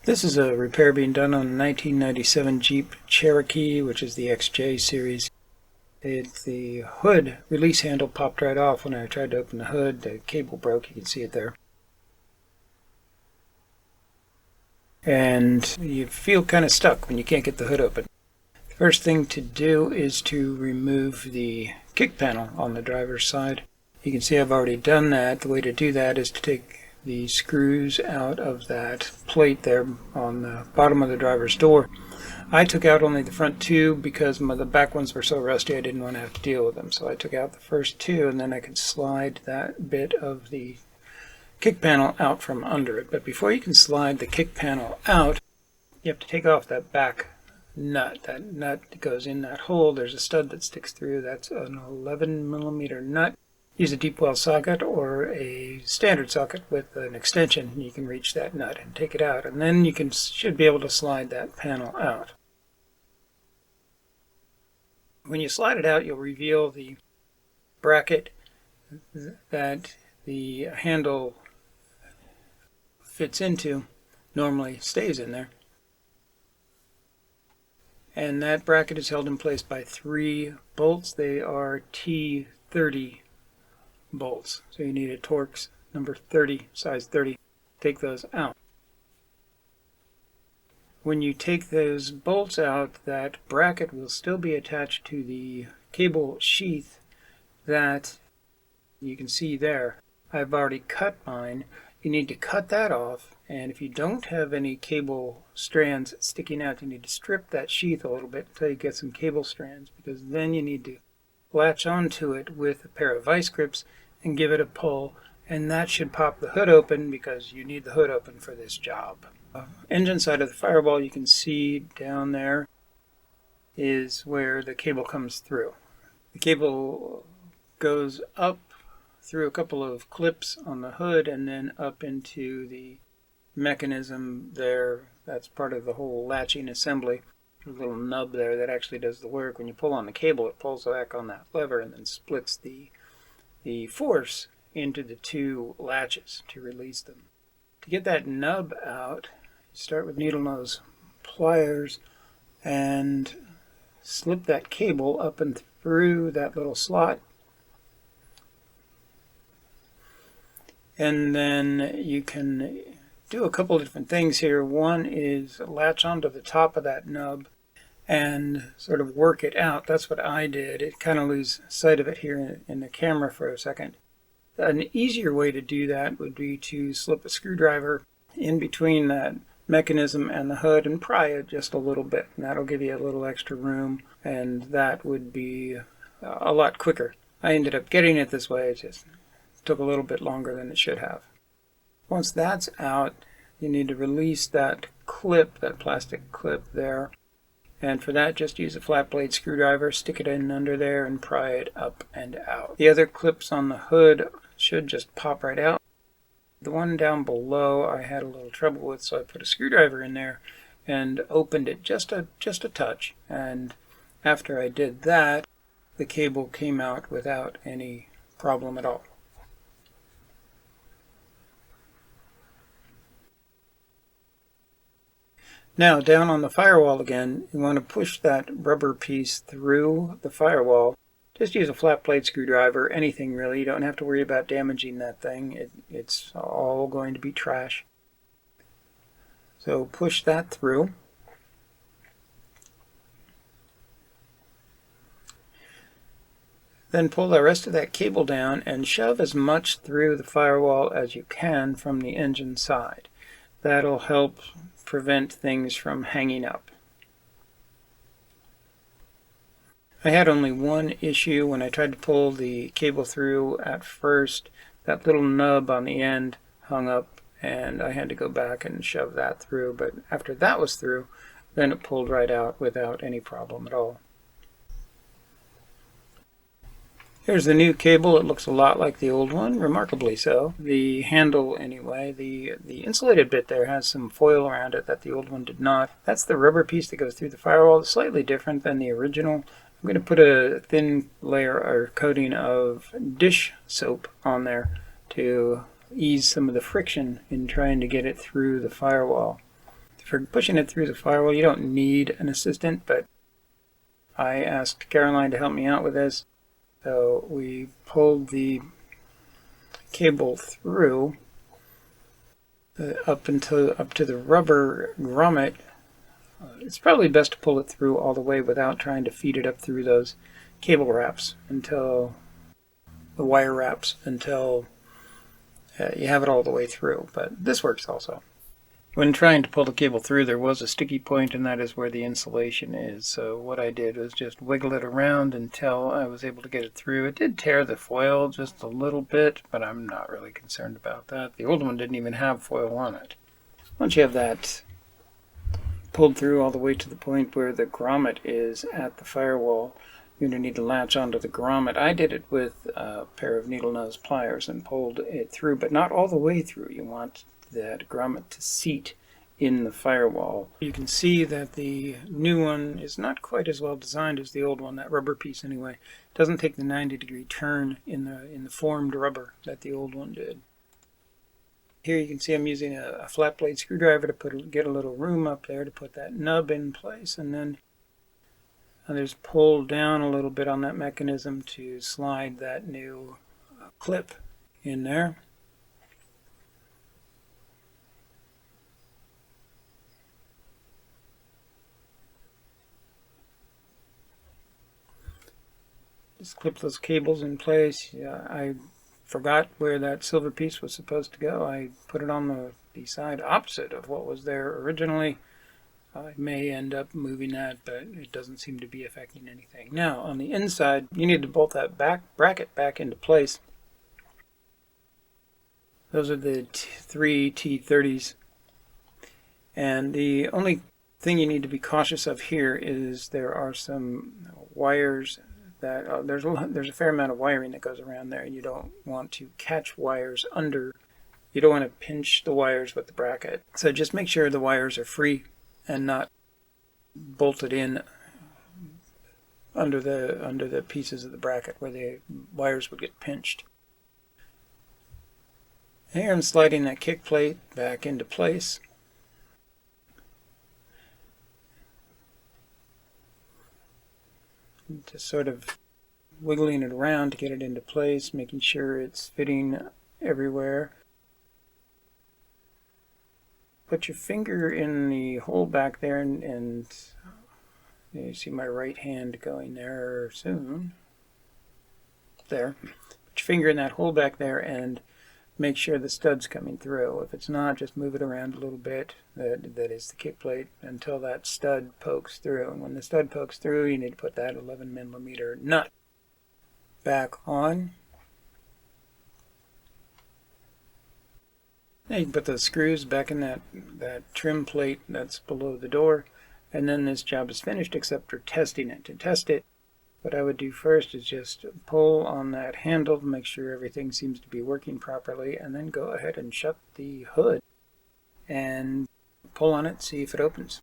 This is a repair being done on a 1997 Jeep Cherokee, which is the XJ series. The hood release handle popped right off when I tried to open the hood. The cable broke, you can see it there. And you feel kind of stuck when you can't get the hood open. The first thing to do is to remove the kick panel on the driver's side. You can see I've already done that. The way to do that is to take the screws out of that plate there on the bottom of the driver's door. I took out only the front two because the back ones were so rusty I didn't want to have to deal with them. So I took out the first two, and then I could slide that bit of the kick panel out from under it. But before you can slide the kick panel out, you have to take off that back nut. That nut goes in that hole. There's a stud that sticks through. That's an 11mm nut. Use a deep well socket or a standard socket with an extension. You can reach that nut and take it out, and then you should be able to slide that panel out. When you slide it out, you'll reveal the bracket that the handle fits into. Normally stays in there. And that bracket is held in place by 3 bolts. They are T30 bolts. So you need a Torx number 30, size 30. Take those out. When you take those bolts out, that bracket will still be attached to the cable sheath that you can see there. I've already cut mine. You need to cut that off, and if you don't have any cable strands sticking out, you need to strip that sheath a little bit until you get some cable strands, because then you need to latch onto it with a pair of vice grips and give it a pull, and that should pop the hood open because you need the hood open for this job. Engine side of the firewall, you can see down there is where the cable comes through. The cable goes up through a couple of clips on the hood and then up into the mechanism there. That's part of the whole latching assembly. There's a little nub there that actually does the work. When you pull on the cable, it pulls back on that lever and then splits the force into the 2 latches to release them. To get that nub out, you start with needle nose pliers and slip that cable up and through that little slot. And then you can do a couple of different things here. One is latch onto the top of that nub and sort of work it out. That's what I did. It kind of lose sight of it here in the camera for a second. An easier way to do that would be to slip a screwdriver in between that mechanism and the hood and pry it just a little bit. And that'll give you a little extra room, and that would be a lot quicker. I ended up getting it this way. It just took a little bit longer than it should have. Once that's out, you need to release that clip, that plastic clip there. And for that, just use a flat blade screwdriver, stick it in under there, and pry it up and out. The other clips on the hood should just pop right out. The one down below I had a little trouble with, so I put a screwdriver in there and opened it just a touch. And after I did that, the cable came out without any problem at all. Now, down on the firewall again, you want to push that rubber piece through the firewall. Just use a flat blade screwdriver, anything really. You don't have to worry about damaging that thing. It's all going to be trash. So push that through. Then pull the rest of that cable down and shove as much through the firewall as you can from the engine side. That'll help prevent things from hanging up. I had only one issue when I tried to pull the cable through at first. That little nub on the end hung up and I had to go back and shove that through, but after that was through, then it pulled right out without any problem at all. Here's the new cable. It looks a lot like the old one, remarkably so. The handle, anyway, the insulated bit there has some foil around it that the old one did not. That's the rubber piece that goes through the firewall. It's slightly different than the original. I'm going to put a thin layer or coating of dish soap on there to ease some of the friction in trying to get it through the firewall. The For pushing it through the firewall, you don't need an assistant, but I asked Caroline to help me out with this. So we pulled the cable through up to the rubber grommet. It's probably best to pull it through all the way without trying to feed it up through those cable wraps until the wire wraps until you have it all the way through. But this works also. When trying to pull the cable through, there was a sticky point, and that is where the insulation is. So what I did was just wiggle it around until I was able to get it through. It did tear the foil just a little bit, but I'm not really concerned about that. The old one didn't even have foil on it. Once you have that pulled through all the way to the point where the grommet is at the firewall, you're going to need to latch onto the grommet. I did it with a pair of needle nose pliers and pulled it through, but not all the way through. You want that grommet to seat in the firewall. You can see that the new one is not quite as well designed as the old one, that rubber piece anyway. It doesn't take the 90-degree turn in the formed rubber that the old one did. Here you can see I'm using a flat blade screwdriver to get a little room up there to put that nub in place, and then there's pull down a little bit on that mechanism to slide that new clip in there. Just clip those cables in place. I forgot where that silver piece was supposed to go. I put it on the side opposite of what was there originally. I may end up moving that, but it doesn't seem to be affecting anything. Now, on the inside, you need to bolt that bracket back into place. Those are the three T30s. And the only thing you need to be cautious of here is there are some wires that there's a fair amount of wiring that goes around there, and you don't want to catch wires under. You don't want to pinch the wires with the bracket. So just make sure the wires are free and not bolted in under the pieces of the bracket where the wires would get pinched. Here I'm sliding that kick plate back into place. Just sort of wiggling it around to get it into place, making sure it's fitting everywhere. Put your finger in the hole back there, and you see my right hand going there soon. There. Put your finger in that hole back there and make sure the stud's coming through. If it's not, just move it around a little bit. That is the kick plate until that stud pokes through. And when the stud pokes through, you need to put that 11mm nut back on. Now you can put those screws back in that trim plate that's below the door, and then this job is finished except for testing it. To test it, what I would do first is just pull on that handle to make sure everything seems to be working properly, and then go ahead and shut the hood and pull on it, see if it opens.